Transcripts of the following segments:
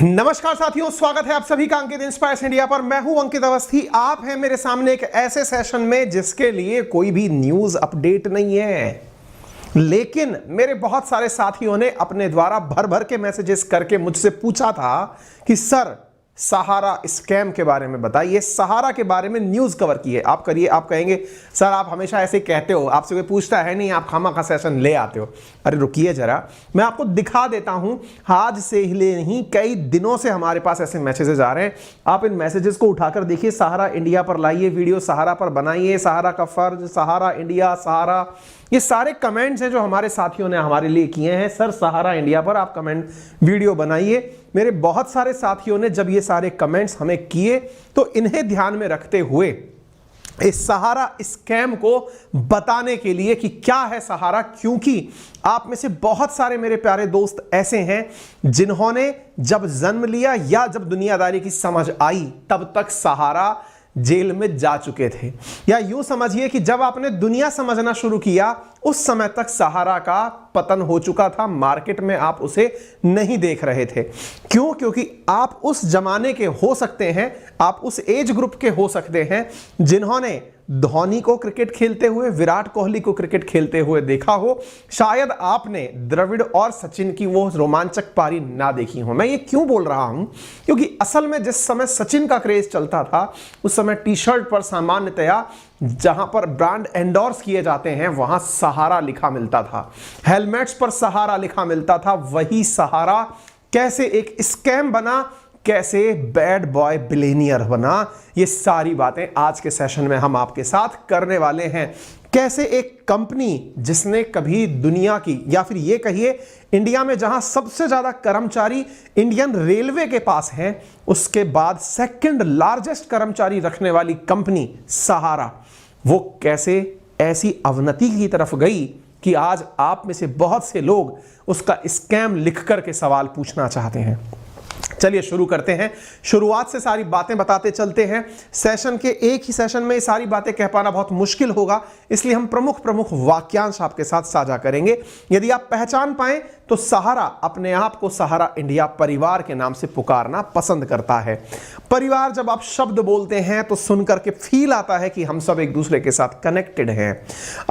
नमस्कार साथियों, स्वागत है आप सभी का अंकित इंस्पायर्स इंडिया पर। मैं हूं अंकित अवस्थी। आप हैं मेरे सामने एक ऐसे सेशन में जिसके लिए कोई भी न्यूज अपडेट नहीं है, लेकिन मेरे बहुत सारे साथियों ने अपने द्वारा भर भर के मैसेजेस करके मुझसे पूछा था कि सर सहारा स्कैम के बारे में बताइए, सहारा के बारे में न्यूज कवर की है आप करिए। आप कहेंगे सर आप हमेशा ऐसे कहते हो, आपसे कोई पूछता है नहीं, आप खामा सेशन ले आते हो। अरे रुकिए जरा, मैं आपको दिखा देता हूं। आज से ही नहीं, कई दिनों से हमारे पास ऐसे मैसेजेस आ रहे हैं। आप इन मैसेजेस को उठाकर देखिए, सहारा इंडिया पर लाइए वीडियो, सहारा पर बनाइए, सहारा का फर्ज, सहारा इंडिया, सहारा, ये सारे कमेंट्स हैं जो हमारे साथियों ने हमारे लिए किए हैं। सर सहारा इंडिया पर आप कमेंट वीडियो बनाइए। मेरे बहुत सारे साथियों ने जब ये सारे कमेंट्स हमें किए तो इन्हें ध्यान में रखते हुए इस सहारा स्कैम को बताने के लिए कि क्या है सहारा, क्योंकि आप में से बहुत सारे मेरे प्यारे दोस्त ऐसे हैं जिन्होंने जब जन्म लिया या जब दुनियादारी की समझ आई तब तक सहारा जेल में जा चुके थे, या यूं समझिए कि जब आपने दुनिया समझना शुरू किया उस समय तक सहारा का पतन हो चुका था, मार्केट में आप उसे नहीं देख रहे थे। क्यों? क्योंकि आप उस जमाने के हो सकते हैं, आप उस एज ग्रुप के हो सकते हैं जिन्होंने धोनी को क्रिकेट खेलते हुए, विराट कोहली को क्रिकेट खेलते हुए देखा हो। शायद आपने द्रविड़ और सचिन की वो रोमांचक पारी ना देखी हो। मैं ये क्यों बोल रहा हूं? क्योंकि असल में जिस समय सचिन का क्रेज चलता था उस समय टी शर्ट पर सामान्यतया जहां पर ब्रांड एंडोर्स किए जाते हैं वहां सहारा लिखा मिलता था, हेलमेट्स पर सहारा लिखा मिलता था। वही सहारा कैसे एक स्कैम बना, कैसे बैड बॉय बिलियनियर बना, ये सारी बातें आज के सेशन में हम आपके साथ करने वाले हैं। कैसे एक कंपनी जिसने कभी दुनिया की, या फिर ये कहिए इंडिया में जहां सबसे ज्यादा कर्मचारी इंडियन रेलवे के पास हैं, उसके बाद सेकंड लार्जेस्ट कर्मचारी रखने वाली कंपनी सहारा, वो कैसे ऐसी अवनति की तरफ गई कि आज आप में से बहुत से लोग उसका स्कैम लिख करके सवाल पूछना चाहते हैं। चलिए शुरू करते हैं। शुरुआत से सारी बातें बताते चलते हैं। सेशन के एक ही सेशन में ये सारी बातें कह पाना बहुत मुश्किल होगा, इसलिए हम प्रमुख वाक्यांश आपके साथ साझा करेंगे। यदि आप पहचान पाएं तो सहारा अपने आप को सहारा इंडिया परिवार के नाम से पुकारना पसंद करता है। परिवार जब आप शब्द बोलते हैं तो सुनकर के फील आता है कि हम सब एक दूसरे के साथ कनेक्टेड हैं।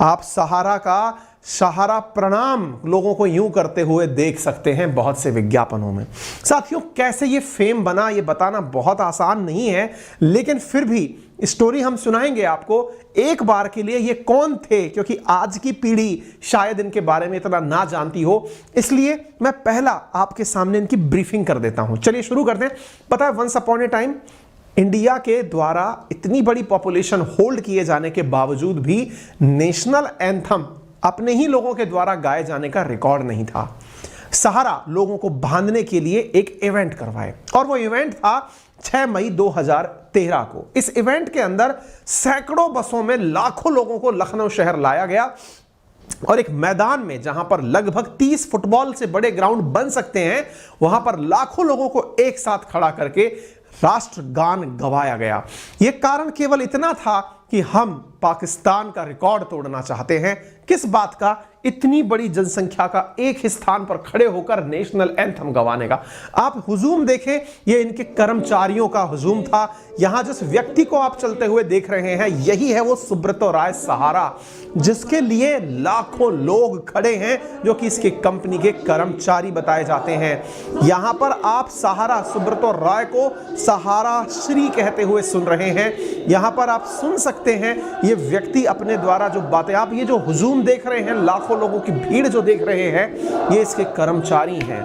आप सहारा का सहारा प्रणाम लोगों को यूं करते हुए देख सकते हैं बहुत से विज्ञापनों में। साथियों कैसे ये फेम बना ये बताना बहुत आसान नहीं है, लेकिन फिर भी स्टोरी हम सुनाएंगे आपको। एक बार के लिए ये कौन थे, क्योंकि आज की पीढ़ी शायद इनके बारे में इतना ना जानती हो, इसलिए मैं पहला आपके सामने इनकी ब्रीफिंग कर देता हूं। चलिए शुरू करते हैं। पता है once upon a time India के द्वारा इतनी बड़ी पॉपुलेशन होल्ड किए जाने के बावजूद भी नेशनल एंथम अपने ही लोगों के द्वारा गाए जाने का रिकॉर्ड नहीं था। सहारा लोगों को बांधने के लिए एक इवेंट करवाए, और वो इवेंट था 6 मई 2013 को। इस इवेंट के अंदर सैकड़ों बसों में लाखों लोगों को लखनऊ शहर लाया गया, और एक मैदान में जहां पर लगभग 30 फुटबॉल से बड़े ग्राउंड बन सकते हैं, वहां पर लाखों लोगों को एक साथ खड़ा करके राष्ट्रगान गवाया गया। यह कारण केवल इतना था कि हम पाकिस्तान का रिकॉर्ड तोड़ना चाहते हैं। किस बात का? इतनी बड़ी जनसंख्या का एक ही स्थान पर खड़े होकर नेशनल एंथम गवाने का। आप हुजूम देखें, ये इनके कर्मचारियों का हुजूम था। यहां जिस व्यक्ति को आप चलते हुए देख रहे हैं यही है वो सुब्रतो राय सहारा, जिसके लिए लाखों लोग खड़े हैं जो कि इसके कंपनी के कर्मचारी बताए जाते हैं। यहां पर आप सहारा सुब्रतो राय को सहारा श्री कहते हुए सुन रहे हैं। यहां पर आप सुन सकते हैं ये व्यक्ति अपने द्वारा जो बातें, आप ये जो हुजूम देख रहे हैं, लाखों लोगों की भीड़ जो देख रहे हैं, ये इसके कर्मचारी हैं।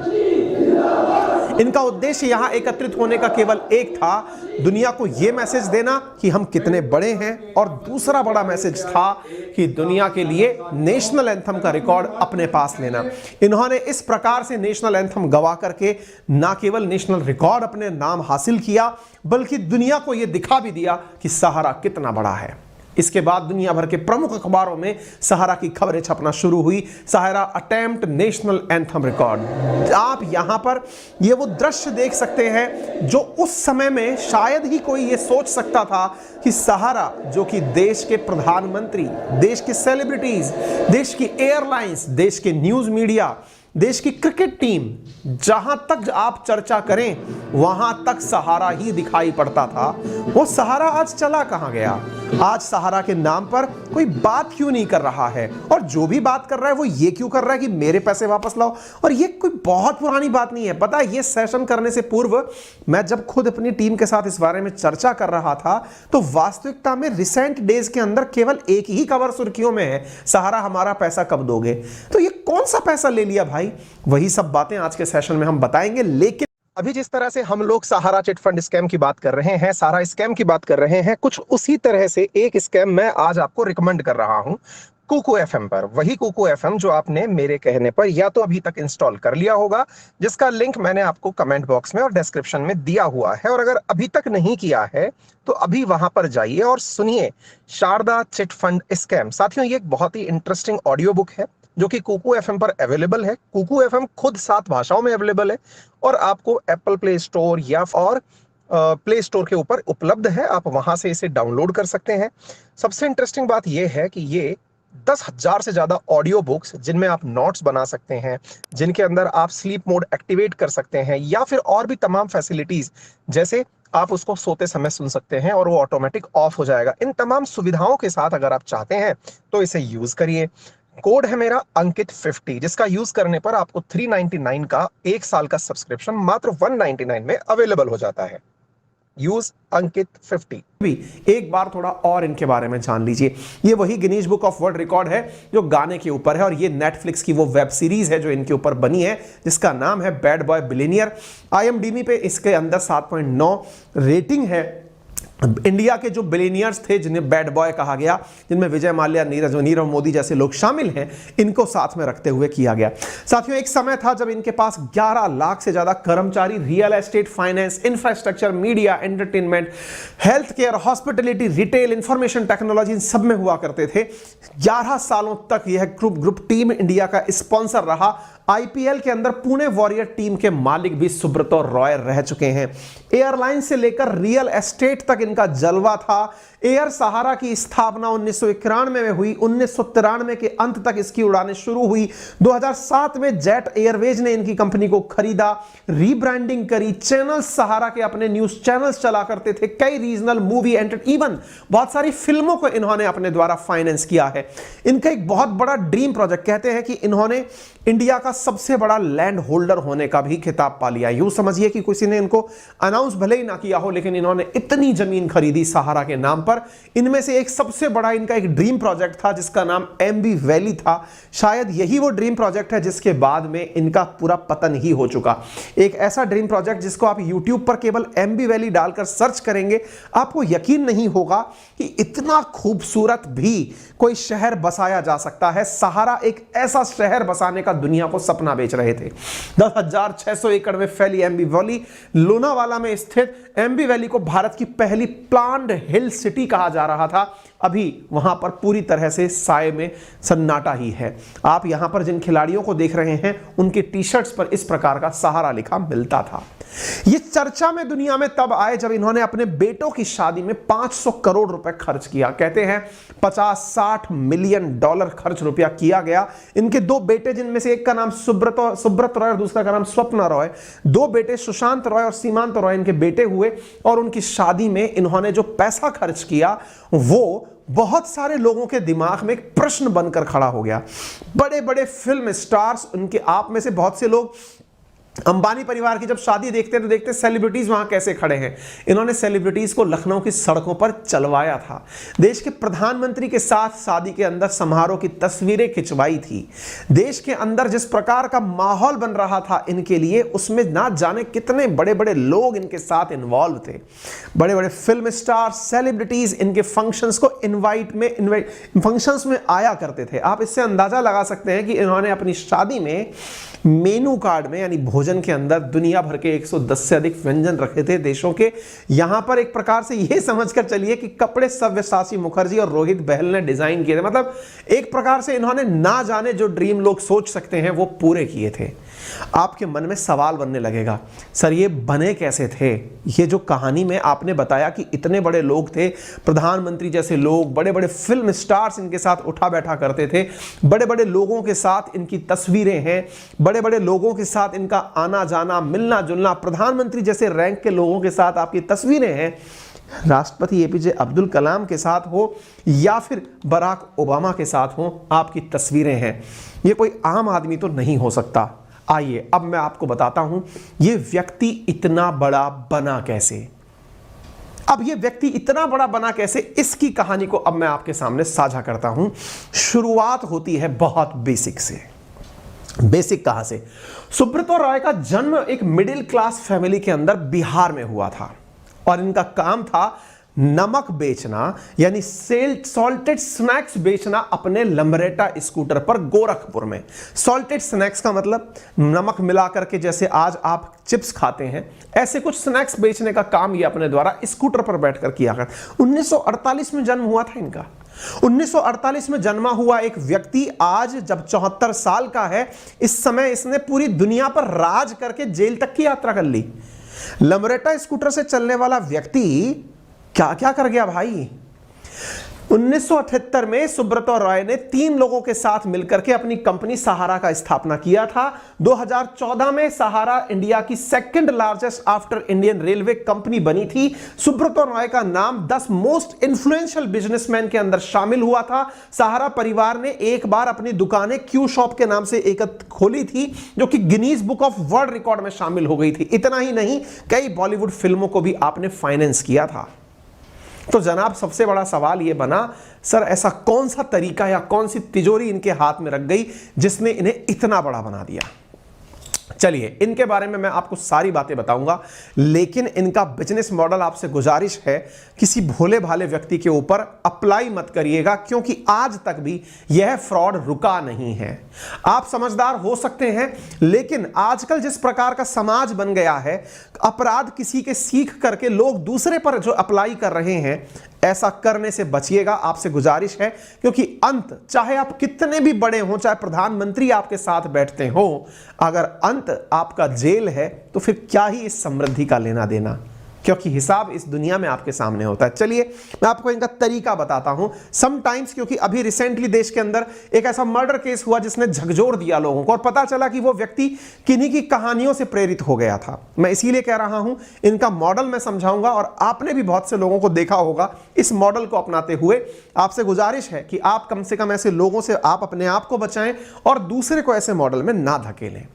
इनका उद्देश्य यहां एकत्रित होने का केवल एक था, दुनिया को यह मैसेज देना कि हम कितने बड़े हैं, और दूसरा बड़ा मैसेज था कि दुनिया के लिए नेशनल एंथम का रिकॉर्ड अपने पास लेना। इन्होंने इस प्रकार से नेशनल एंथम गवा करके ना केवल नेशनल रिकॉर्ड अपने नाम हासिल किया, बल्कि दुनिया को यह दिखा भी दिया कि सहारा कितना बड़ा है। इसके बाद दुनिया भर के प्रमुख अखबारों में सहारा की खबरें छपना शुरू हुई। सहारा अटेम्प्ट नेशनल एंथम रिकॉर्ड। आप यहां पर ये वो दृश्य देख सकते हैं जो उस समय में शायद ही कोई ये सोच सकता था कि सहारा, जो कि देश के प्रधानमंत्री, देश के सेलिब्रिटीज, देश की एयरलाइंस, देश के न्यूज मीडिया, देश की क्रिकेट टीम, जहां तक आप चर्चा करें वहां तक सहारा ही दिखाई पड़ता था। वो सहारा आज चला कहां गया? आज सहारा के नाम पर कोई बात क्यों नहीं कर रहा है? और जो भी बात कर रहा है वो ये क्यों कर रहा है कि मेरे पैसे वापस लाओ? और ये कोई बहुत पुरानी बात नहीं है। पता है, ये सेशन करने से पूर्व मैं जब खुद अपनी टीम के साथ इस बारे में चर्चा कर रहा था तो वास्तविकता में रिसेंट डेज के अंदर केवल एक ही खबर सुर्खियों में है, सहारा हमारा पैसा कब दोगे? तो ये कौन सा पैसा ले लिया भाई? वही सब बातें आज के सेशन में हम बताएंगे। लेकिन अभी जिस तरह से हम लोग सहारा चिट फंड स्कैम की बात कर रहे हैं, सहारा स्कैम की बात कर रहे हैं, कुछ उसी तरह से एक स्कैम मैं आज आपको रिकमेंड कर रहा हूं कुकू एफएम पर। वही कुकू एफएम जो आपने मेरे कहने पर या तो अभी तक इंस्टॉल कर लिया होगा, जिसका लिंक मैंने आपको कमेंट बॉक्स में और डिस्क्रिप्शन में दिया हुआ है। और अगर अभी तक नहीं किया है तो अभी वहां पर जाइए और सुनिए शारदा चिट फंड स्कैम। साथियों, ये एक बहुत ही इंटरेस्टिंग ऑडियो बुक है जो कि कुकू एफएम पर अवेलेबल है। कुकू एफएम खुद 7 भाषाओं में अवेलेबल है और आपको एप्पल प्ले स्टोर या और प्ले स्टोर के ऊपर उपलब्ध है। आप वहां से इसे डाउनलोड कर सकते हैं। सबसे इंटरेस्टिंग बात यह है कि ये 10,000 से ज्यादा ऑडियो बुक्स, जिनमें आप नोट्स बना सकते हैं, जिनके अंदर आप स्लीप मोड एक्टिवेट कर सकते हैं या फिर और भी तमाम फैसिलिटीज, जैसे आप उसको सोते समय सुन सकते हैं और वो ऑटोमेटिक ऑफ हो जाएगा। इन तमाम सुविधाओं के साथ अगर आप चाहते हैं तो इसे यूज करिए। कोड है मेरा अंकित 50, जिसका यूज करने पर आपको 399 का 1 साल का सब्सक्रिप्शन मात्र 199 में अवेलेबल हो जाता है। यूज अंकित 50। भी एक बार थोड़ा और इनके बारे में जान लीजिए। ये वही Guinness book of world record है जो गाने के ऊपर है, और ये नेटफ्लिक्स की वो वेब सीरीज है जो इनके ऊपर बनी है, जिसका नाम है बैड बॉय बिलियनियर। IMDb पे इसके अंदर 7.9 रेटिंग है। इंडिया के जो बिलियनियर्स थे जिन्हें बैड बॉय कहा गया, जिनमें विजय माल्या, नीरव मोदी जैसे लोग शामिल हैं, इनको साथ में रखते हुए किया गया। साथियों, एक समय था जब इनके पास 11 लाख से ज्यादा कर्मचारी real estate, finance, infrastructure, media, entertainment, health care, hospitality, retail, information technology, इन सब में हुआ करते थे। 11 सालों तक यह ग्रुप टीम इंडिया का स्पॉन्सर रहा। IPL के अंदर पुणे वॉरियर टीम के मालिक भी सुब्रतो रॉय रह चुके हैं। एयरलाइन से लेकर रियल एस्टेट तक इनका जलवा था। एयर सहारा की स्थापना 1991 में हुई। 1993 के अंत तक इसकी उड़ानें शुरू हुई। 2007 में जेट एयरवेज ने इनकी कंपनी को खरीदा, रीब्रांडिंग करी, चैनल सहारा के अपने न्यूज चैनल्स चला करते थे, कई रीजनल मूवी इवन बहुत सारी फिल्मों को इन्होंने अपने द्वारा फाइनेंस किया है। इनका एक बहुत बड़ा ड्रीम प्रोजेक्ट, कहते हैं कि इन्होंने इंडिया का सबसे बड़ा लैंड होल्डर होने का भी खिताब पा लिया। यूं समझिए कि किसी ने इनको अनाउंस भले ही ना किया हो, लेकिन इन्होंने इतनी जमीन खरीदी सहारा के नाम पर। इनमें से एक सबसे बड़ा इनका एक ड्रीम प्रोजेक्ट था जिसका नाम एमबी वैली था। शायद यही वो ड्रीम प्रोजेक्ट है जिसके बाद में इनका पूरा पतन ही हो चुका। एक ऐसा ड्रीम प्रोजेक्ट जिसको आप यूट्यूब पर केवल एमबी वैली डालकर सर्च करेंगे, आपको यकीन नहीं होगा कि इतना खूबसूरत भी कोई शहर बसाया जा सकता है। सहारा एक ऐसा शहर बसाने का दुनिया को सपना बेच रहे थे। 10,600 एकड़ में फैली एमबी वैली, लोनावाला में स्थित एमबी वैली को भारत की पहली प्लान्ड हिल सिटी कहा जा रहा था। अभी वहां पर पूरी तरह से साए में सन्नाटा ही है। आप यहां पर जिन खिलाड़ियों को देख रहे हैं उनके टी शर्ट्स पर इस प्रकार का सहारा लिखा मिलता था। ये चर्चा में दुनिया में तब आए जब इन्होंने अपने बेटों की शादी में 500 करोड़ रुपए खर्च किया। कहते हैं 50-60 मिलियन डॉलर खर्च रुपया किया गया। इनके 2 बेटे, जिनमें से एक का नाम सुब्रत रॉय और दूसरा का नाम स्वप्ना रॉय, 2 बेटे सुशांत रॉय और सीमांत रॉय इनके बेटे हुए। और उनकी शादी में इन्होंने जो पैसा खर्च किया वो बहुत सारे लोगों के दिमाग में एक प्रश्न बनकर खड़ा हो गया। बड़े बड़े फिल्म स्टार्स, उनके आप में से बहुत से लोग अंबानी परिवार की जब शादी देखते तो देखते सेलिब्रिटीज वहां कैसे खड़े हैं। इन्होंने सेलिब्रिटीज को लखनऊ की सड़कों पर चलवाया था। देश के प्रधानमंत्री के साथ शादी के अंदर समारोह की तस्वीरें खिंचवाई थी। देश के अंदर जिस प्रकार का माहौल बन रहा था इनके लिए, उसमें ना जाने कितने बड़े बड़े लोग इनके साथ इन्वॉल्व थे। बड़े बड़े फिल्म स्टार, सेलिब्रिटीज इनके फंक्शंस को फंक्शंस में आया करते थे। आप इससे अंदाजा लगा सकते हैं कि इन्होंने अपनी शादी में मेनू कार्ड में यानी भोजन के अंदर दुनिया भर के 110 से अधिक व्यंजन रखे थे देशों के। यहां पर एक प्रकार से यह समझकर चलिए कि कपड़े सव्यसाची मुखर्जी और रोहित बहल ने डिजाइन किए थे। मतलब एक प्रकार से इन्होंने ना जाने जो ड्रीम लोग सोच सकते हैं वो पूरे किए थे। आपके मन में सवाल बनने लगेगा, सर ये बने कैसे थे? ये जो कहानी में आपने बताया कि इतने बड़े लोग थे, प्रधानमंत्री जैसे लोग, बड़े बड़े फिल्म स्टार्स इनके साथ उठा बैठा करते थे, बड़े बड़े लोगों के साथ इनकी तस्वीरें हैं, बड़े बड़े लोगों के साथ इनका आना जाना, मिलना जुलना, प्रधानमंत्री जैसे रैंक के लोगों के साथ आपकी तस्वीरें हैं, राष्ट्रपति एपीजे अब्दुल कलाम के साथ हो या फिर बराक ओबामा के साथ हो, आपकी तस्वीरें हैं। ये कोई आम आदमी तो नहीं हो सकता। आइए अब मैं आपको बताता हूं ये व्यक्ति इतना बड़ा बना कैसे। अब ये व्यक्ति इतना बड़ा बना कैसे, इसकी कहानी को अब मैं आपके सामने साझा करता हूं। शुरुआत होती है बहुत बेसिक से। बेसिक कहां से? सुब्रतो रॉय का जन्म एक मिडिल क्लास फैमिली के अंदर बिहार में हुआ था और इनका काम था नमक बेचना, यानी सॉल्टेड स्नैक्स बेचना अपने लम्बरेटा स्कूटर पर गोरखपुर में। सॉल्टेड स्नैक्स का मतलब नमक मिला करके, जैसे आज आप चिप्स खाते हैं, ऐसे कुछ स्नैक्स बेचने का काम ये अपने द्वारा स्कूटर पर बैठकर किया कर। 1948 में जन्म हुआ था इनका। 1948 में जन्मा हुआ एक व्यक्ति आज जब 74 साल का है, इस समय इसने पूरी दुनिया पर राज करके जेल तक की यात्रा कर ली। लम्बरेटा स्कूटर से चलने वाला व्यक्ति क्या क्या कर गया भाई। 1978 में सुब्रतो रॉय ने 3 लोगों के साथ मिलकर के अपनी कंपनी सहारा का स्थापना किया था। 2014 में सहारा इंडिया की second largest after Indian railway company बनी थी। सुब्रतो रॉय का नाम 10 मोस्ट इन्फ्लुएंशियल बिजनेसमैन के अंदर शामिल हुआ था। सहारा परिवार ने एक बार अपनी दुकानें क्यू शॉप के नाम से एक खोली थी, जो कि Guinness book of world record में शामिल हो गई थी। इतना ही नहीं, कई बॉलीवुड फिल्मों को भी आपने फाइनेंस किया था। तो जनाब सबसे बड़ा सवाल यह बना, सर ऐसा कौन सा तरीका या कौन सी तिजोरी इनके हाथ में रख गई जिसने इन्हें इतना बड़ा बना दिया? चलिए इनके बारे में मैं आपको सारी बातें बताऊंगा, लेकिन इनका बिजनेस मॉडल आपसे गुजारिश है किसी भोले भाले व्यक्ति के ऊपर अप्लाई मत करिएगा, क्योंकि आज तक भी यह फ्रॉड रुका नहीं है। आप समझदार हो सकते हैं, लेकिन आजकल जिस प्रकार का समाज बन गया है, अपराध किसी के सीख करके लोग दूसरे पर जो अप्लाई कर रहे हैं, ऐसा करने से बचिएगा, आपसे गुजारिश है। क्योंकि अंत, चाहे आप कितने भी बड़े हों, चाहे प्रधानमंत्री आपके साथ बैठते हो, अगर अंत आपका जेल है तो फिर क्या ही इस समृद्धि का लेना देना, क्योंकि हिसाब इस दुनिया में आपके सामने होता है। चलिए मैं आपको इनका तरीका बताता हूं। समटाइम्स, क्योंकि अभी रिसेंटली देश के अंदर एक ऐसा मर्डर केस हुआ जिसने झकझोर दिया लोगों को, और पता चला कि वो व्यक्ति किन्हीं की कहानियों से प्रेरित हो गया था। मैं इसीलिए कह रहा हूं, इनका मॉडल मैं समझाऊंगा, और आपने भी बहुत से लोगों को देखा होगा इस मॉडल को अपनाते हुए। आपसे गुजारिश है कि आप कम से कम ऐसे लोगों से आप अपने आप को बचाएं और दूसरे को ऐसे मॉडल में ना धकेलें।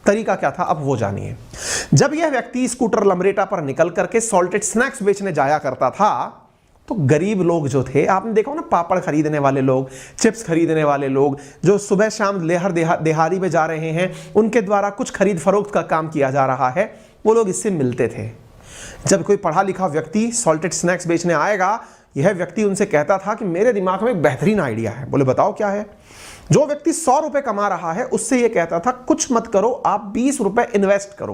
तरीका क्या था अब वो जानिए। जब यह व्यक्ति स्कूटर लम्बरेटा पर निकल करके सॉल्टेड स्नैक्स बेचने जाया करता था, तो गरीब लोग जो थे, आपने देखा ना, पापड़ खरीदने वाले लोग, चिप्स खरीदने वाले लोग, जो सुबह शाम लेहर देहारी में जा रहे हैं, उनके द्वारा कुछ खरीद फरोख्त का काम किया जा रहा है, वो लोग इससे मिलते थे। जब कोई पढ़ा लिखा व्यक्ति सॉल्टेड स्नैक्स बेचने आएगा, यह व्यक्ति उनसे कहता था कि मेरे दिमाग में एक बेहतरीन आइडिया है। बोले बताओ क्या है? जो व्यक्ति 100 रुपए कमा रहा है, उससे यह कहता था कुछ मत करो, आप 20 रुपए इन्वेस्ट करो।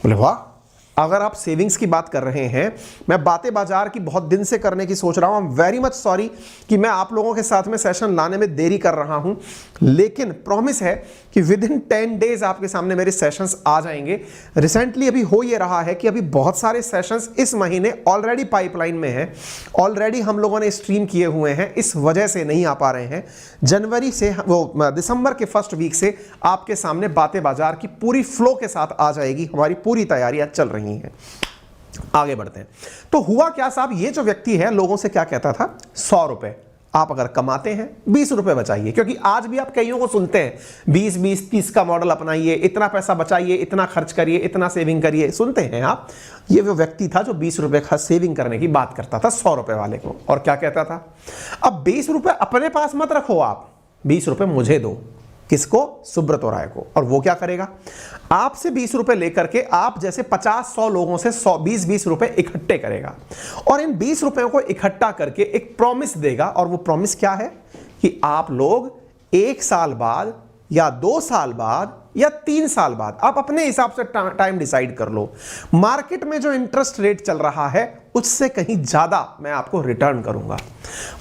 बोले वाह, अगर आप सेविंग्स की बात कर रहे हैं, मैं बातें बाजार की बहुत दिन से करने की सोच रहा हूं। I am very much sorry कि मैं आप लोगों के साथ में सेशन लाने में देरी कर रहा हूं, लेकिन प्रॉमिस है कि विद इन 10 डेज आपके सामने मेरे सेशंस आ जाएंगे। रिसेंटली अभी हो ये रहा है कि अभी बहुत सारे सेशंस इस महीने ऑलरेडी पाइपलाइन में हैं, ऑलरेडी हम लोगों ने स्ट्रीम किए हुए हैं, इस वजह से नहीं आ पा रहे हैं। जनवरी से, वो दिसंबर के फर्स्ट वीक से आपके सामने बातें बाजार की पूरी फ्लो के साथ आ जाएगी। हमारी पूरी तैयारियां चल रही हैं। आगे बढ़ते हैं। तो हुआ क्या साहब, ये जो व्यक्ति है लोगों से क्या कहता था, 100 रुपए आप अगर कमाते हैं 20 रुपए बचाइए। क्योंकि आज भी आप कईयों को सुनते हैं 20-20-30 का मॉडल अपनाइए, इतना पैसा बचाइए, इतना खर्च करिए, इतना सेविंग करिए, सुनते हैं आप। ये वो व्यक्ति था जो 20 रुपए का सेविंग करने की बात करता था 100 रुपए वाले को। और क्या कहता था, अब 20 रुपए अपने पास मत रखो, आप 20 रुपए मुझे दो। किसको? सुब्रतो रॉय को। और वो क्या करेगा, आपसे 20 रुपए लेकर के आप जैसे 50-100 लोगों से 100-20 रुपए इकट्ठे करेगा, और इन 20 रुपयों को इकट्ठा करके एक प्रॉमिस देगा। और वो प्रॉमिस क्या है कि आप लोग 1 साल बाद या 2 साल बाद या 3 साल बाद, आप अपने हिसाब से टाइम डिसाइड कर लो, मार्केट में जो इंटरेस्ट रेट चल रहा है उससे कहीं ज्यादा मैं आपको रिटर्न करूंगा।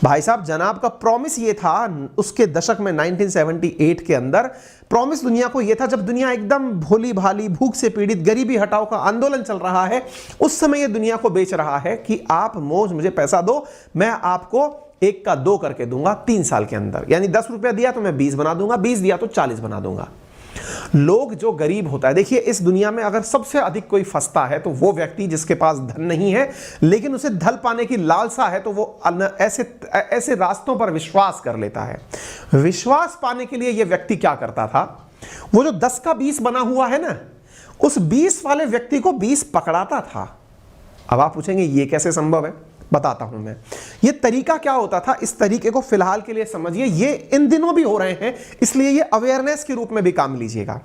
भाई साहब, जनाब का प्रॉमिस ये था उसके दशक में 1978 के अंदर, प्रॉमिस दुनिया को ये था, जब दुनिया एकदम भोली भाली भूख से पीड़ित गरीबी हटाओ का आंदोलन चल रहा है, उस समय ये दुनिया को बेच रहा है कि आप मुझे पैसा दो, मैं आपको 1 का 2 करके दूंगा 3 साल के अंदर। यानी 10 रुपया दिया तो मैं 20 बना दूंगा, 20 दिया तो 40 बना दूंगा। लोग जो गरीब होता है, देखिए इस दुनिया में अगर सबसे अधिक कोई फंसता है तो वो व्यक्ति जिसके पास धन नहीं है लेकिन उसे धन पाने की लालसा है, तो वो ऐसे रास्तों पर विश्वास कर लेता है। विश्वास पाने के लिए ये व्यक्ति क्या करता था, वो जो 10 का 20 बना हुआ है ना, उस 20 वाले व्यक्ति को 20 पकड़ाता था। अब आप पूछेंगे ये कैसे संभव है, बताता हूं मैं। ये तरीका क्या होता था, इस तरीके को फिलहाल के लिए समझिए, ये इन दिनों भी हो रहे हैं, इसलिए ये अवेयरनेस के रूप में भी काम लीजिएगा।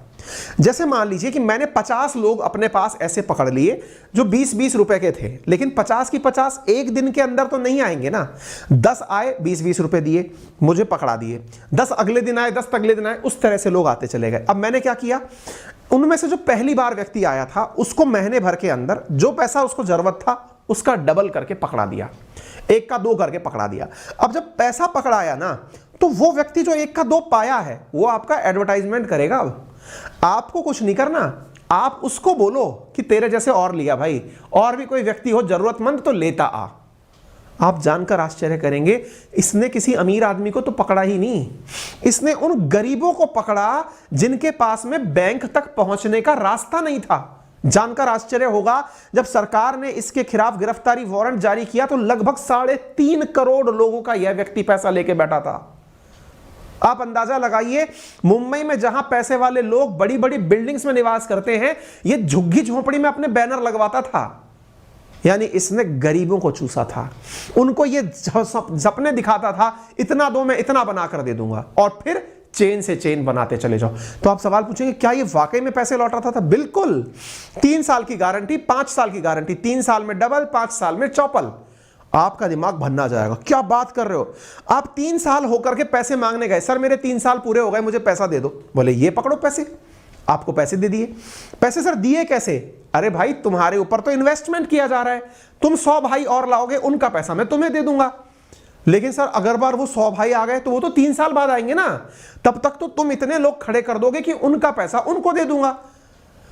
जैसे मान लीजिए कि मैंने 50 लोग अपने पास ऐसे पकड़ लिए जो 20-20 रुपए के थे, लेकिन 50 की 50 एक दिन के अंदर तो नहीं आएंगे ना। 10 आए, 20-20 रुपए दिए, मुझे पकड़ा दिए। 10 अगले दिन आए, 10 अगले दिन आए, उस तरह से लोग आते चले गए। अब मैंने क्या किया, उनमें से जो पहली बार व्यक्ति आया था उसको महीने भर के अंदर जो पैसा उसको जरूरत था उसका डबल करके पकड़ा दिया, 1 का 2 करके पकड़ा दिया। अब जब पैसा पकड़ाया ना, तो वो व्यक्ति जो 1 का 2 पाया है वो आपका एडवर्टाइजमेंट करेगा। अब आपको कुछ नहीं करना, आप उसको बोलो कि तेरे जैसे और लिया भाई, और भी कोई व्यक्ति हो जरूरतमंद तो लेता आ। आप जानकर आश्चर्य करेंगे, इसने किसी अमीर आदमी को तो पकड़ा ही नहीं, इसने उन गरीबों को पकड़ा जिनके पास में बैंक तक पहुंचने का रास्ता नहीं था। जानकर आश्चर्य होगा, जब सरकार ने इसके खिलाफ गिरफ्तारी वारंट जारी किया तो लगभग 3.5 करोड़ लोगों का यह व्यक्ति पैसा लेके बैठा था। आप अंदाजा लगाइए, मुंबई में जहां पैसे वाले लोग बड़ी बड़ी बिल्डिंग्स में निवास करते हैं, ये झुग्गी झोपड़ी में अपने बैनर लगवाता था। यानी इसने गरीबों को चूसा था, उनको ये सपने दिखाता था, इतना दो मैं इतना बनाकर दे दूंगा, और फिर चेन से चेन बनाते चले जाओ। तो आप सवाल पूछेंगे क्या ये वाकई में पैसे लौटाता था? बिल्कुल। 3 साल की गारंटी, 5 साल की गारंटी, 3 साल में डबल, 5 साल में चौपल। आपका दिमाग भन्ना जाएगा, क्या बात कर रहे हो आप? 3 साल होकर के पैसे मांगने गए, सर मेरे 3 साल पूरे हो गए, मुझे पैसा दे दो। बोले ये पकड़ो पैसे, आपको पैसे दे दिए। पैसे सर दिए कैसे? अरे भाई तुम्हारे ऊपर तो इन्वेस्टमेंट किया जा रहा है, तुम 100 भाई और लाओगे, उनका पैसा मैं तुम्हें दे दूंगा। लेकिन सर अगर बार वो 100 भाई आ गए तो वो तो 3 साल बाद आएंगे ना, तब तक तो तुम इतने लोग खड़े कर दोगे कि उनका पैसा उनको दे दूंगा।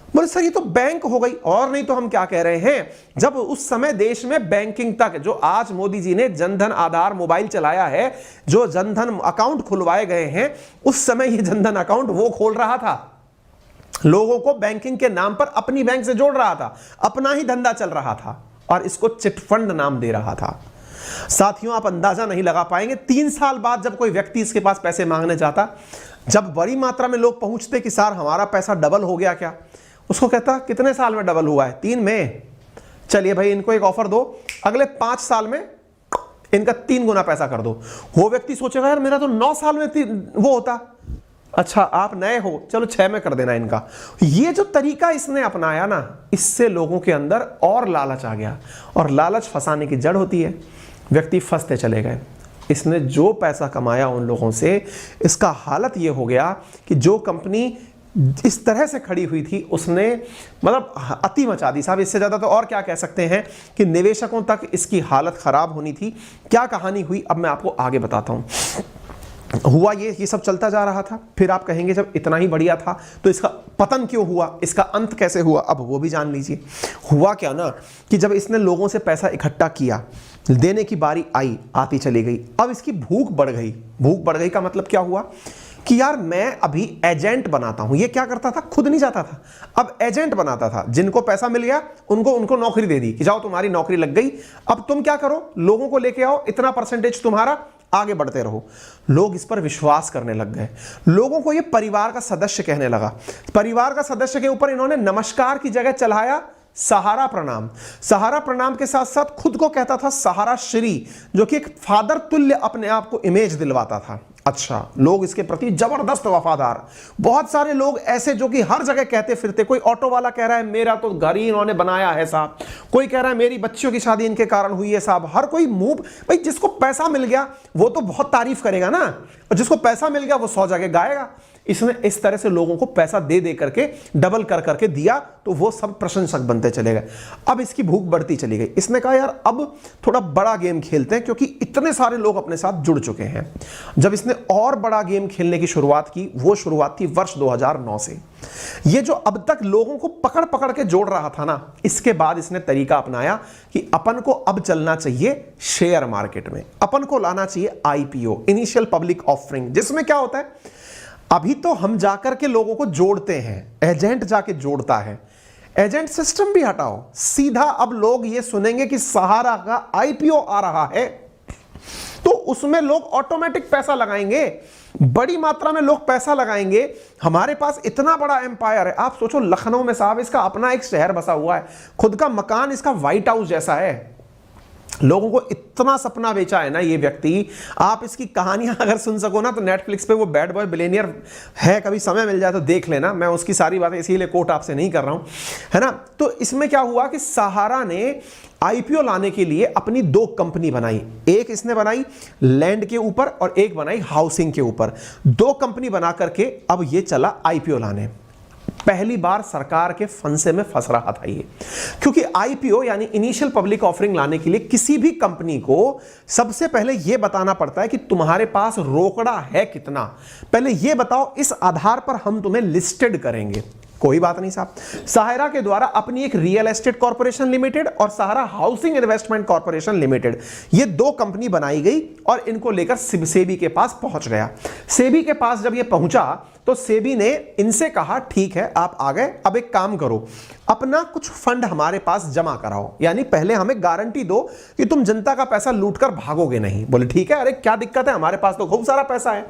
बोले सर ये तो बैंक हो गई। और नहीं तो हम क्या कह रहे हैं, जब उस समय देश में बैंकिंग तक, जो आज मोदी जी ने जनधन आधार मोबाइल चलाया है, जो जनधन अकाउंट खुलवाए गए हैं, उस समय ये जनधन अकाउंट वो खोल रहा था, लोगों को बैंकिंग के नाम पर अपनी बैंक से जोड़ रहा था, अपना ही धंधा चल रहा था, और इसको चिट फंड नाम दे रहा था। साथियों आप अंदाजा नहीं लगा पाएंगे, 3 साल बाद जब कोई व्यक्ति इसके पास पैसे मांगने जाता, जब बड़ी मात्रा में लोग पहुंचते कि सर हमारा पैसा डबल हो गया क्या, उसको कहता कितने साल में डबल हुआ है? 3 में। चलिए भाई इनको एक ऑफर दो, अगले 5 साल में इनका 3 गुना पैसा कर दो। वो व्यक्ति सोचेगा यार मेरा तो 9 साल में वो होता, अच्छा आप नए हो, चलो 6 में कर देना इनका। ये जो तरीका इसने अपनाया ना, इससे लोगों के अंदर और लालच आ गया, और लालच फंसाने की जड़ होती है। व्यक्ति फंसते चले गए। इसने जो पैसा कमाया उन लोगों से, इसका हालत ये हो गया कि जो कंपनी इस तरह से खड़ी हुई थी उसने मतलब अति मचा दी साहब। इससे ज़्यादा तो और क्या कह सकते हैं कि निवेशकों तक इसकी हालत ख़राब होनी थी। क्या कहानी हुई अब मैं आपको आगे बताता हूँ। हुआ ये सब चलता जा रहा था, फिर आप कहेंगे जब इतना ही बढ़िया था तो इसका पतन क्यों हुआ, इसका अंत कैसे हुआ, अब वो भी जान लीजिए। हुआ क्या ना कि जब इसने लोगों से पैसा इकट्ठा किया, देने की बारी आई, आती चली गई, अब इसकी भूख बढ़ गई। भूख बढ़ गई का मतलब क्या हुआ कि यार मैं अभी एजेंट बनाता हूं। ये क्या करता था, खुद नहीं जाता था, अब एजेंट बनाता था। जिनको पैसा मिल गया उनको नौकरी दे दी कि जाओ तुम्हारी नौकरी लग गई, अब तुम क्या करो, लोगों को लेके आओ, इतना परसेंटेज तुम्हारा, आगे बढ़ते रहो। लोग इस पर विश्वास करने लग गए। लोगों को ये परिवार का सदस्य कहने लगा। परिवार का सदस्य के ऊपर इन्होंने नमस्कार की जगह चलाया सहारा प्रणाम। सहारा प्रणाम के साथ साथ खुद को कहता था सहारा श्री, जो कि एक फादर तुल्य अपने आप को इमेज दिलवाता था। अच्छा, लोग इसके प्रति जबरदस्त वफादार। बहुत सारे लोग ऐसे जो कि हर जगह कहते फिरते, कोई ऑटो वाला कह रहा है मेरा तो घर ही इन्होंने बनाया है साहब, कोई कह रहा है मेरी बच्चियों की शादी इनके कारण हुई है साहब। हर कोई मुंह, भाई जिसको पैसा मिल गया वो तो बहुत तारीफ करेगा ना, और जिसको पैसा मिल गया वो 100 जगह गाएगा इसने इस तरह से लोगों को पैसा दे दे करके डबल कर करके दिया, तो वो सब प्रशंसक बनते चले गए। अब इसकी भूख बढ़ती चली गई। इसने कहा यार अब थोड़ा बड़ा गेम खेलते हैं, क्योंकि इतने सारे लोग अपने साथ जुड़ चुके हैं। जब इसने और बड़ा गेम खेलने की शुरुआत की, वो शुरुआत थी वर्ष 2009 से। ये जो अब तक लोगों को पकड़ पकड़ के जोड़ रहा था ना, इसके बाद इसने तरीका अपनाया कि अपन को अब चलना चाहिए शेयर मार्केट में, अपन को लाना चाहिए आईपीओ, इनिशियल पब्लिक ऑफरिंग, जिसमें क्या होता है, अभी तो हम जाकर के लोगों को जोड़ते हैं, एजेंट जाके जोड़ता है, एजेंट सिस्टम भी हटाओ, सीधा अब लोग ये सुनेंगे कि सहारा का आईपीओ आ रहा है, तो उसमें लोग ऑटोमेटिक पैसा लगाएंगे, बड़ी मात्रा में लोग पैसा लगाएंगे। हमारे पास इतना बड़ा एम्पायर है, आप सोचो लखनऊ में साहब इसका अपना एक शहर बसा हुआ है, खुद का मकान इसका व्हाइट हाउस जैसा है, लोगों को इतना सपना बेचा है ना ये व्यक्ति। आप इसकी कहानियां अगर सुन सको ना, तो नेटफ्लिक्स पे वो बैड बॉय बिलियनियर है, कभी समय मिल जाए तो देख लेना, मैं उसकी सारी बातें इसीलिए कोट आपसे नहीं कर रहा हूं, है ना। तो इसमें क्या हुआ कि सहारा ने आईपीओ लाने के लिए अपनी दो कंपनी बनाई, एक इसने बनाई लैंड के ऊपर और एक बनाई हाउसिंग के ऊपर, दो कंपनी बना करके अब ये चला आईपीओ लाने। पहली बार सरकार के फंसे में फंस रहा था ये, क्योंकि आईपीओ यानी इनिशियल पब्लिक ऑफरिंग लाने के लिए किसी भी कंपनी को सबसे पहले यह बताना पड़ता है कि तुम्हारे पास रोकड़ा है कितना, पहले यह बताओ, इस आधार पर हम तुम्हें लिस्टेड करेंगे। कोई बात नहीं साहब, सहारा के द्वारा अपनी एक रियल एस्टेट कॉर्पोरेशन लिमिटेड और सहारा हाउसिंग इन्वेस्टमेंट कॉर्पोरेशन लिमिटेड, ये दो कंपनी बनाई गई और इनको लेकर सेबी के पास पहुंच गया। सेबी के पास जब ये पहुंचा तो सेबी ने इनसे कहा ठीक है आप आ गए, अब एक काम करो, अपना कुछ फंड हमारे पास जमा कराओ, यानी पहले हमें गारंटी दो कि तुम जनता का पैसा लूटकर भागोगे नहीं। बोले ठीक है, अरे क्या दिक्कत है, हमारे पास तो खूब सारा पैसा है।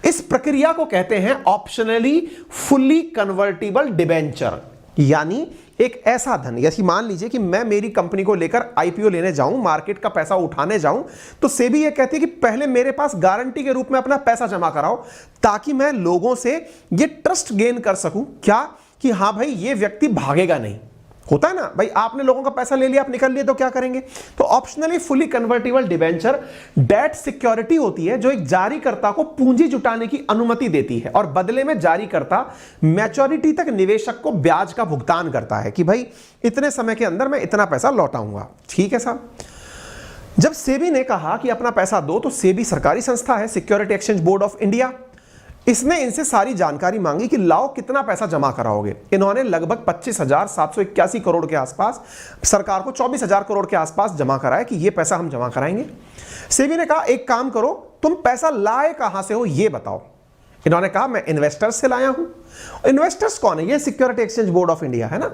इस प्रक्रिया को कहते हैं ऑप्शनली फुल्ली कन्वर्टिबल डिबेंचर, यानी एक ऐसा धन, जैसे मान लीजिए कि मैं मेरी कंपनी को लेकर आईपीओ लेने जाऊं, मार्केट का पैसा उठाने जाऊं, तो सेबी ये कहती है कि पहले मेरे पास गारंटी के रूप में अपना पैसा जमा कराओ, ताकि मैं लोगों से ये ट्रस्ट गेन कर सकूं, क्या कि हां भाई ये व्यक्ति भागेगा नहीं। होता है ना भाई, आपने लोगों का पैसा ले लिया, आप निकल लिए तो क्या करेंगे। तो optionally fully convertible debenture debt security होती है जो एक जारीकर्ता को पूंजी जुटाने की अनुमति देती है और बदले में जारीकर्ता मैच्योरिटी तक निवेशक को ब्याज का भुगतान करता है कि भाई इतने समय के अंदर मैं इतना पैसा लौटाऊंगा। ठीक है साहब। जब सेबी ने कहा कि अपना पैसा दो, तो सेबी सरकारी संस्था है, security exchange board of India, इसने इनसे सारी जानकारी मांगी कि लाओ कितना पैसा जमा कराओगे। इन्होंने लगभग 25,781 करोड़ के आसपास, सरकार को 24,000 करोड़ के आसपास जमा कराया कि ये पैसा हम जमा कराएंगे। सेबी ने कहा एक काम करो, तुम पैसा लाए कहां से हो ये बताओ। इन्होंने कहा मैं इन्वेस्टर्स से लाया हूं। इन्वेस्टर्स कौन है? ये security exchange board of India है ना,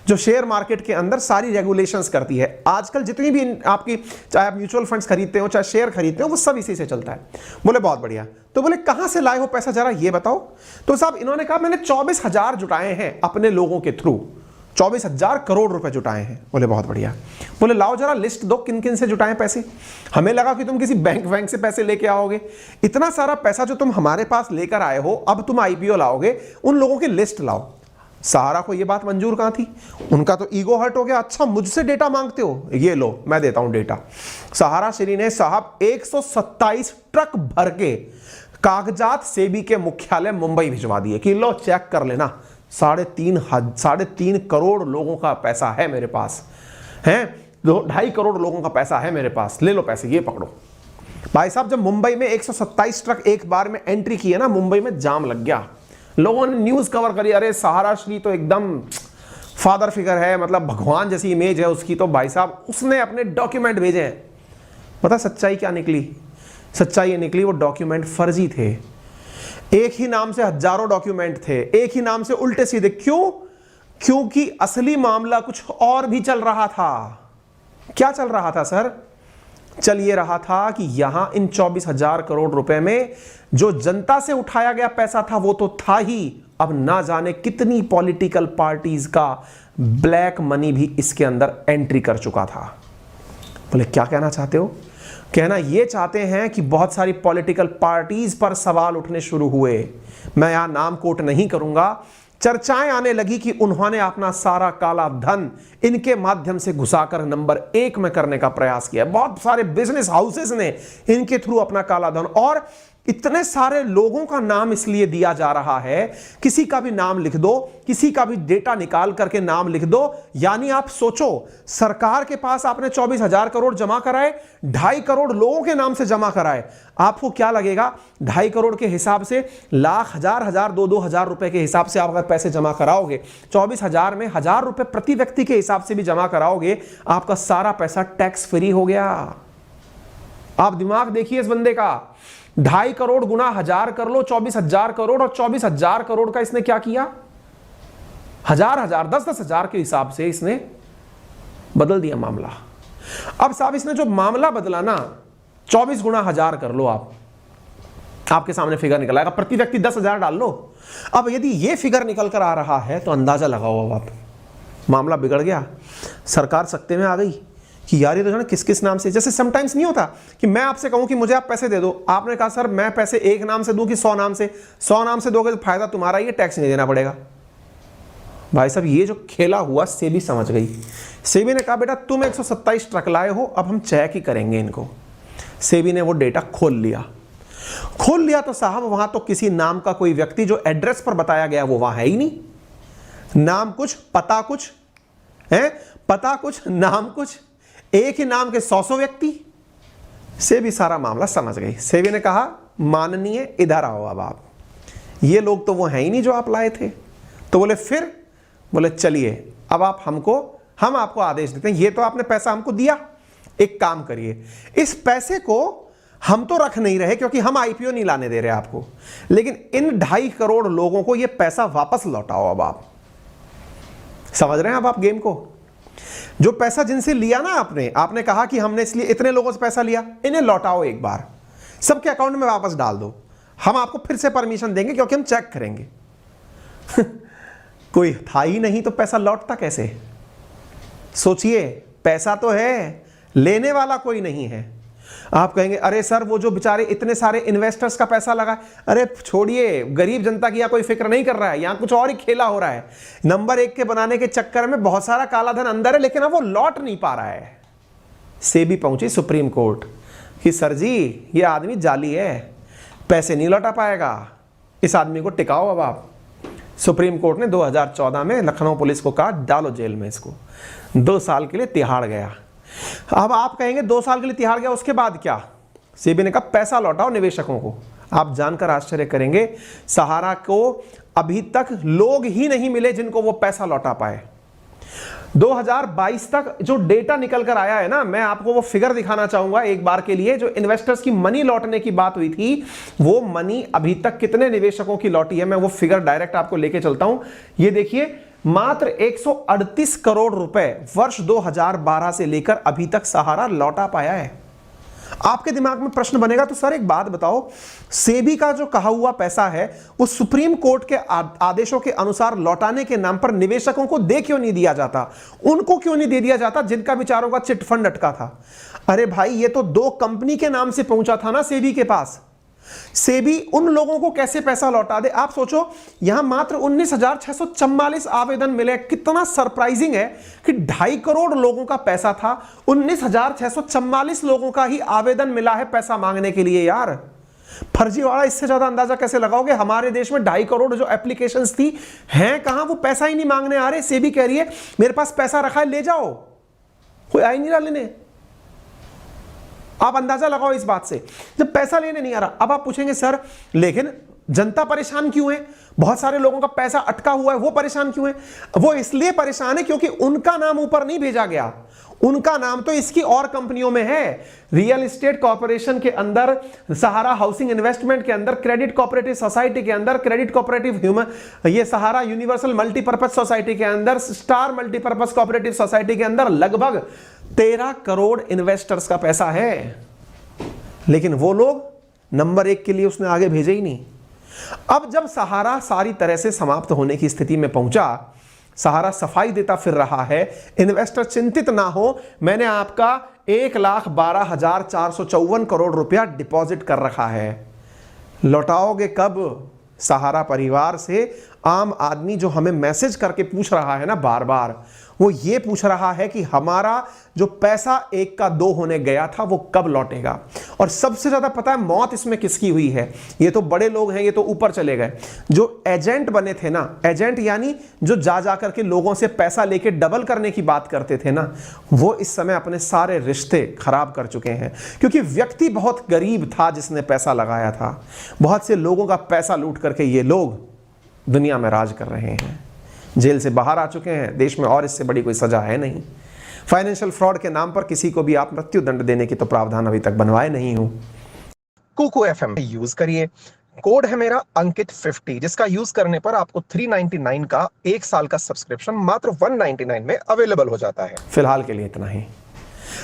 जो शेयर मार्केट के अंदर सारी रेगुलेशंस करती है। आजकल जितनी भी आपकी, चाहे आप म्यूचुअल फंड्स खरीदते हो चाहे शेयर खरीदते हो, वो सब इसी से चलता है। बोले बहुत बढ़िया। तो बोले कहां से लाए हो पैसा जरा ये बताओ। तो साहब इन्होंने कहा मैंने 24,000 जुटाए हैं अपने लोगों के थ्रू, 24,000 करोड़ रुपए जुटाए हैं। बोले बहुत बढ़िया। बोले लाओ जरा लिस्ट दो किन किन से जुटाए पैसे। हमें लगा कि तुम किसी बैंक से पैसे लेके आओगे, इतना सारा पैसा जो तुम हमारे पास लेकर आए हो, अब तुम आईपीओ लाओगे, उन लोगों की लिस्ट लाओ। सहारा को ये बात मंजूर कहां थी, उनका तो ईगो हर्ट हो गया। अच्छा मुझसे डेटा मांगते हो, ये लो मैं देता हूं डेटा। सहारा श्री ने साहब 127 ट्रक भर के कागजात सेबी के मुख्यालय मुंबई भिजवा दिए कि लो चेक कर लेना, 3.5 करोड़ लोगों का पैसा है मेरे पास, है 2.5 करोड़ लोगों का पैसा है मेरे पास, ले लो पैसे ये पकड़ो। भाई साहब जब मुंबई में 127 ट्रक एक बार में एंट्री की है ना, मुंबई में जाम लग गया। लोगों ने न्यूज कवर करी, अरे सहारा श्री तो एकदम फादर फिगर है, मतलब भगवान जैसी इमेज है उसकी। तो भाई साहब उसने अपने डॉक्यूमेंट भेजे हैं। पता सच्चाई क्या निकली? सच्चाई ये निकली वो डॉक्यूमेंट फर्जी थे। एक ही नाम से हजारों डॉक्यूमेंट थे, एक ही नाम से उल्टे सीधे। क्यों? क्योंकि असली मामला कुछ और भी चल रहा था। क्या चल रहा था सर? चल ये रहा था कि यहां इन 24,000 करोड़ रुपए में जो जनता से उठाया गया पैसा था वो तो था ही, अब ना जाने कितनी पॉलिटिकल पार्टीज का ब्लैक मनी भी इसके अंदर एंट्री कर चुका था। बोले क्या कहना चाहते हो? कहना ये चाहते हैं कि बहुत सारी पॉलिटिकल पार्टीज पर सवाल उठने शुरू हुए। मैं यहां नाम कोट नहीं करूंगा। चर्चाएं आने लगी कि उन्होंने अपना सारा काला धन इनके माध्यम से घुसाकर नंबर 1 में करने का प्रयास किया। बहुत सारे बिजनेस हाउसेस ने इनके थ्रू अपना काला धन, और इतने सारे लोगों का नाम इसलिए दिया जा रहा है, किसी का भी नाम लिख दो, किसी का भी डेटा निकाल करके नाम लिख दो। यानी आप सोचो, सरकार के पास आपने 24,000 करोड़ जमा कराए, 2.5 करोड़ लोगों के नाम से जमा कराए। आपको क्या लगेगा, 2.5 करोड़ के हिसाब से लाख, हजार, 2-2 हजार रुपए के हिसाब से आप अगर पैसे जमा कराओगे, 24,000 में 1,000 रुपए प्रति व्यक्ति के हिसाब से भी जमा कराओगे, आपका सारा पैसा टैक्स फ्री हो गया। आप दिमाग देखिए इस बंदे का, 2.5 करोड़ गुना 1,000 कर लो, 24,000 करोड़, और 24,000 करोड़ का इसने क्या किया, 1,000, 10-10 हजार के हिसाब से इसने बदल दिया मामला। अब साहब इसने जो मामला बदला ना, 24 गुना 1,000 कर लो, आपके सामने फिगर निकल आएगा, प्रति व्यक्ति 10,000 डाल लो। अब यदि ये फिगर निकल कर आ रहा है तो अंदाजा लगाओ, अब आप मामला बिगड़ गया, सरकार सत्ते में आ गई कि यार ये तो किस किस नाम से, जैसे समटाइम्स नहीं होता कि मैं आपसे कहूं कि मुझे आप पैसे दे दो, आपने कहा सर मैं पैसे एक नाम से दूं कि 100 नाम से, 100 नाम से दोगे तो फायदा तुम्हारा, ये टैक्स नहीं देना पड़ेगा। भाई साहब ये जो खेला हुआ सेबी समझ गई। सेबी ने कहा बेटा तुम 127 ट्रक लाए हो, अब हम चेक ही करेंगे इनको। सेबी ने वो डेटा खोल लिया तो साहब वहां तो किसी नाम का कोई व्यक्ति जो एड्रेस पर बताया गया वो वहां है ही नहीं। नाम कुछ, पता कुछ है, पता कुछ, नाम कुछ, एक ही नाम के 100 व्यक्ति। सेबी सारा मामला समझ गई। सेबी ने कहा माननीय इधर आओ, अब आप, ये लोग तो वो हैं ही नहीं जो आप लाए थे। तो बोले फिर, बोले चलिए अब आप हम आपको आदेश देते हैं, ये तो आपने पैसा हमको दिया, एक काम करिए, इस पैसे को हम तो रख नहीं रहे क्योंकि हम आईपीओ नहीं लाने दे रहे आपको, लेकिन इन 2.5 करोड़ लोगों को ये पैसा वापस लौटाओ। अब आप समझ रहे हैं, अब आप गेम को, जो पैसा जिनसे लिया ना आपने कहा कि हमने इसलिए इतने लोगों से पैसा लिया, इन्हें लौटाओ, एक बार सबके अकाउंट में वापस डाल दो, हम आपको फिर से परमिशन देंगे क्योंकि हम चेक करेंगे। कोई था ही नहीं तो पैसा लौटता कैसे? सोचिए, पैसा तो है, लेने वाला कोई नहीं है। आप कहेंगे अरे सर वो जो बेचारे इतने सारे इन्वेस्टर्स का पैसा लगा, अरे छोड़िए, गरीब जनता की यहाँ कोई फिक्र नहीं कर रहा है, यहाँ कुछ और ही खेला हो रहा है। नंबर 1 के बनाने के चक्कर में बहुत सारा काला धन अंदर है, लेकिन अब वो लौट नहीं पा रहा है। सेबी पहुंची सुप्रीम कोर्ट कि सर जी ये आदमी जाली है, पैसे नहीं लौटा पाएगा, इस आदमी को टिकाओ। अब आप, सुप्रीम कोर्ट ने 2014 में लखनऊ पुलिस को कहा डालो जेल में इसको, 2 साल के लिए तिहाड़ गया। अब आप कहेंगे 2 साल के लिए तिहाड़ गया, उसके बाद क्या? सेबी ने कहा पैसा लौटाओ निवेशकों को। आप जानकर आश्चर्य करेंगे, सहारा को अभी तक लोग ही नहीं मिले जिनको वो पैसा लौटा पाए। 2022 तक जो डेटा निकल कर आया है ना, मैं आपको वो फिगर दिखाना चाहूंगा एक बार के लिए। जो इन्वेस्टर्स की मनी लौटने की बात हुई थी, वो मनी अभी तक कितने निवेशकों की लौटी है, मैं वो फिगर डायरेक्ट आपको लेके चलता हूं। ये देखिए, मात्र 138 करोड़ रुपए वर्ष 2012 से लेकर अभी तक सहारा लौटा पाया है। आपके दिमाग में प्रश्न बनेगा, तो सर एक बात बताओ, सेबी का जो कहा हुआ पैसा है वो सुप्रीम कोर्ट के आदेशों के अनुसार लौटाने के नाम पर निवेशकों को दे क्यों नहीं दिया जाता? उनको क्यों नहीं दे दिया जाता जिनका बेचारों का चिट फंड अटका था? अरे भाई, ये तो 2 कंपनी के नाम से पहुंचा था ना सेबी के पास। सेबी उन लोगों को कैसे पैसा लौटा दे? आप सोचो, यहां मात्र 19,644 आवेदन मिले। कितना सरप्राइजिंग है कि 2.5 करोड़ लोगों का पैसा था, 19,644 लोगों का ही आवेदन मिला है पैसा मांगने के लिए। यार फर्जीवाड़ा इससे ज्यादा अंदाजा कैसे लगाओगे? हमारे देश में 2.5 करोड़ जो एप्लीकेशंस थी, हैं कहां? वो पैसा ही नहीं मांगने आ रहे। सेबी कह रही है मेरे पास पैसा रखा है, ले जाओ, कोई आ ही नहीं रहा लेने। आप अंदाजा लगाओ इस बात से, जब पैसा लेने नहीं आ रहा। अब आप पूछेंगे सर लेकिन जनता परेशान क्यों है? बहुत सारे लोगों का पैसा अटका हुआ है, वो परेशान क्यों है? वो इसलिए परेशान है क्योंकि उनका नाम ऊपर नहीं भेजा गया। उनका नाम तो इसकी और कंपनियों में है, रियल एस्टेट कॉर्पोरेशन के अंदर, सहारा हाउसिंग इन्वेस्टमेंट के अंदर, क्रेडिट कोऑपरेटिव सोसाइटी के अंदर, क्रेडिट कोऑपरेटिव ह्यूमन, ये सहारा यूनिवर्सल मल्टीपर्पज सोसाइटी के अंदर, स्टार मल्टीपर्पज कोऑपरेटिव सोसाइटी के अंदर लगभग 13 करोड़ इन्वेस्टर्स का पैसा है। लेकिन वो लोग नंबर 1 के लिए उसने आगे भेजे ही नहीं। अब जब सहारा सारी तरह से समाप्त होने की स्थिति में पहुंचा, सहारा सफाई देता फिर रहा है, इन्वेस्टर चिंतित ना हो, मैंने आपका 1,12,454 करोड़ रुपया डिपॉजिट कर रखा है, लौटाओगे कब? सहारा परिवार से आम आदमी जो हमें मैसेज करके पूछ रहा है ना बार बार, वो ये पूछ रहा है कि हमारा जो पैसा 1 का 2 होने गया था वो कब लौटेगा। और सबसे ज्यादा पता है मौत इसमें किसकी हुई है? ये तो बड़े लोग हैं, ये तो ऊपर चले गए। जो एजेंट बने थे ना, एजेंट यानी जो जा जाकर के लोगों से पैसा लेके डबल करने की बात करते थे ना, वो इस समय अपने सारे रिश्ते खराब कर चुके हैं। क्योंकि व्यक्ति बहुत गरीब था जिसने पैसा लगाया था। बहुत से लोगों का पैसा लूट करके ये लोग दुनिया में राज कर रहे हैं, जेल से बाहर आ चुके हैं। देश में और इससे बड़ी कोई सजा है नहीं। फाइनेंशियल फ्रॉड के नाम पर किसी को भी आप मृत्यु दंड देने की तो प्रावधान अभी तक बनवाए नहीं हूं। कुकू एफएम यूज करिए। कोड है मेरा अंकित 50, जिसका यूज करने पर आपको 399 का 1 साल का सब्सक्रिप्शन मात्र 199 में अवेलेबल हो जाता है। फिलहाल के लिए इतना ही।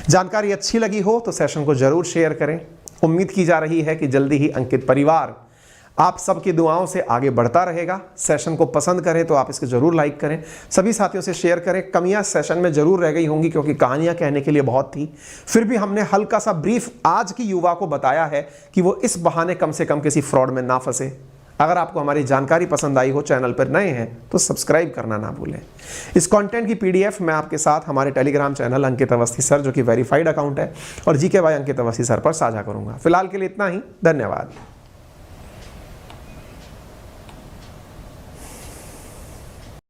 जानकारी अच्छी लगी हो तो सेशन को जरूर शेयर करें। उम्मीद की जा रही है कि जल्दी ही अंकित परिवार आप सबकी दुआओं से आगे बढ़ता रहेगा। सेशन को पसंद करें तो आप इसको जरूर लाइक करें, सभी साथियों से शेयर करें। कमियां सेशन में जरूर रह गई होंगी क्योंकि कहानियां कहने के लिए बहुत थी, फिर भी हमने हल्का सा ब्रीफ आज की युवा को बताया है कि वो इस बहाने कम से कम किसी फ्रॉड में ना फंसे। अगर आपको हमारी जानकारी पसंद आई हो, चैनल पर नए हैं तो सब्सक्राइब करना ना भूलें। इस कंटेंट की पीडीएफ मैं आपके साथ हमारे टेलीग्राम चैनल अंकित अवस्थी सर, जो कि वेरीफाइड अकाउंट है, और GK by Ankit Awasthi sir पर साझा करूंगा। फिलहाल के लिए इतना ही। धन्यवाद।